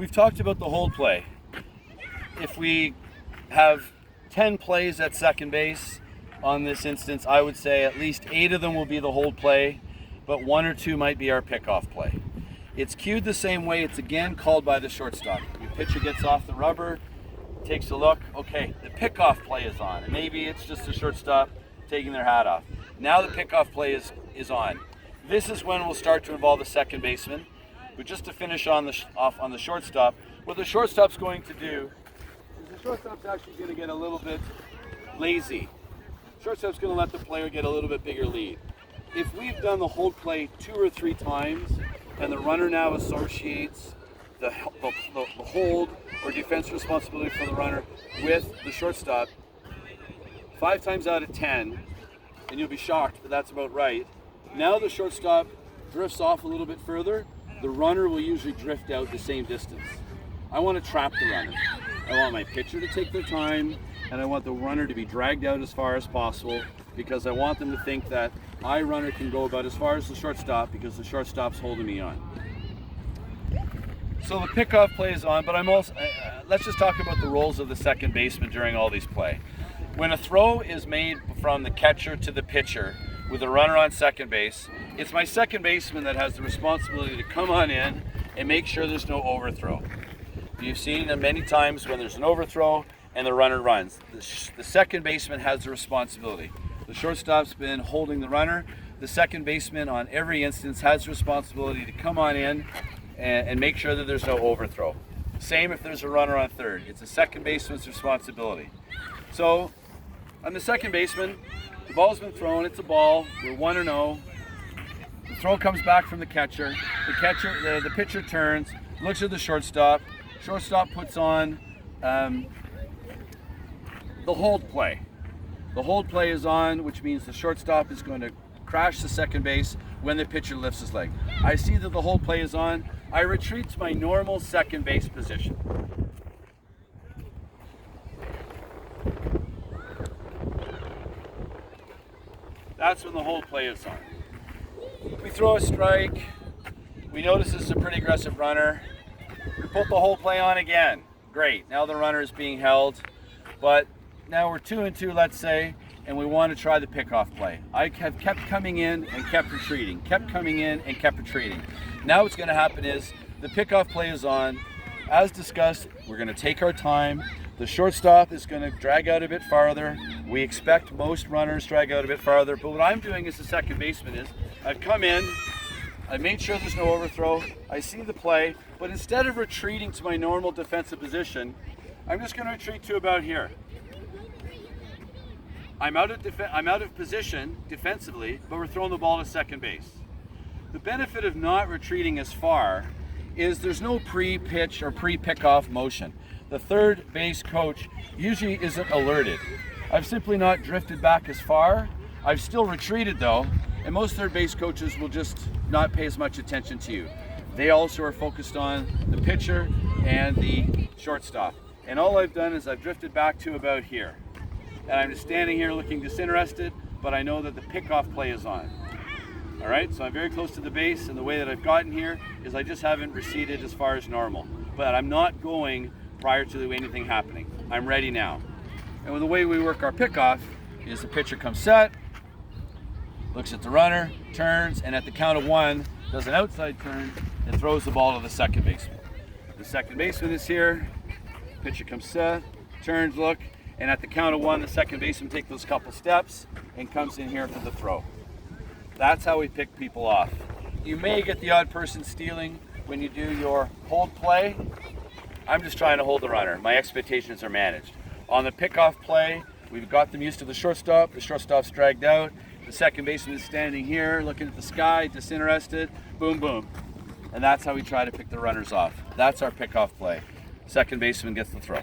we've talked about the hold play. If we have 10 plays at second base on this instance, I would say at least 8 of them will be the hold play, but 1 or 2 might be our pickoff play. It's cued the same way. It's again called by the shortstop. Your pitcher gets off the rubber, takes a look, okay, the pickoff play is on. And maybe it's just the shortstop taking their hat off. Now the pickoff play is on. This is when we'll start to involve the second baseman. But just to finish off on the shortstop, what the shortstop's going to do is the shortstop's actually going to get a little bit lazy. Shortstop's going to let the player get a little bit bigger lead. If we've done the hold play 2 or 3 times, and the runner now associates the hold or defense responsibility for the runner with the shortstop, 5 times out of 10, and you'll be shocked, but that's about right. Now the shortstop drifts off a little bit further. The runner will usually drift out the same distance. I want to trap the runner. I want my pitcher to take their time, and I want the runner to be dragged out as far as possible, because I want them to think that my runner can go about as far as the shortstop because the shortstop's holding me on. So the pickoff play is on, but I'm also, let's just talk about the roles of the second baseman during all these play. When a throw is made from the catcher to the pitcher with a runner on second base, it's my second baseman that has the responsibility to come on in and make sure there's no overthrow. You've seen them many times when there's an overthrow and the runner runs. The second baseman has the responsibility. The shortstop's been holding the runner. The second baseman on every instance has the responsibility to come on in and make sure that there's no overthrow. Same if there's a runner on third. It's the second baseman's responsibility. So I'm the second baseman. The ball's been thrown. It's a ball. We're 1-0. The throw comes back from the catcher. The pitcher turns, looks at the shortstop. Shortstop puts on the hold play. The hold play is on, which means the shortstop is going to crash the second base when the pitcher lifts his leg. I see that the hold play is on. I retreat to my normal second base position. That's when the hold play is on. We throw a strike. We notice this is a pretty aggressive runner. We put the hold play on again. Great. Now the runner is being held, but now we're 2-2, let's say, and we want to try the pickoff play. I have kept coming in and kept retreating, kept coming in and kept retreating. Now what's going to happen is the pickoff play is on. As discussed, we're going to take our time. The shortstop is going to drag out a bit farther. We expect most runners drag out a bit farther, but what I'm doing as the second baseman is I've come in, I made sure there's no overthrow, I see the play, but instead of retreating to my normal defensive position, I'm just going to retreat to about here. I'm out of position defensively, but we're throwing the ball to second base. The benefit of not retreating as far is there's no pre-pitch or pre-pickoff motion. The third base coach usually isn't alerted. I've simply not drifted back as far. I've still retreated though, and most third base coaches will just not pay as much attention to you. They also are focused on the pitcher and the shortstop. And all I've done is I've drifted back to about here. And I'm just standing here looking disinterested, but I know that the pickoff play is on. All right, so I'm very close to the base, and the way that I've gotten here is I just haven't receded as far as normal. But I'm not going prior to anything happening. I'm ready now. And with the way we work our pickoff is the pitcher comes set, looks at the runner, turns, and at the count of 1, does an outside turn and throws the ball to the second baseman. The second baseman is here, pitcher comes set, turns, look, and at the count of 1, the second baseman takes those couple steps and comes in here for the throw. That's how we pick people off. You may get the odd person stealing when you do your hold play. I'm just trying to hold the runner. My expectations are managed. On the pickoff play, we've got them used to the shortstop. The shortstop's dragged out. The second baseman is standing here looking at the sky, disinterested. Boom, boom. And that's how we try to pick the runners off. That's our pickoff play. Second baseman gets the throw.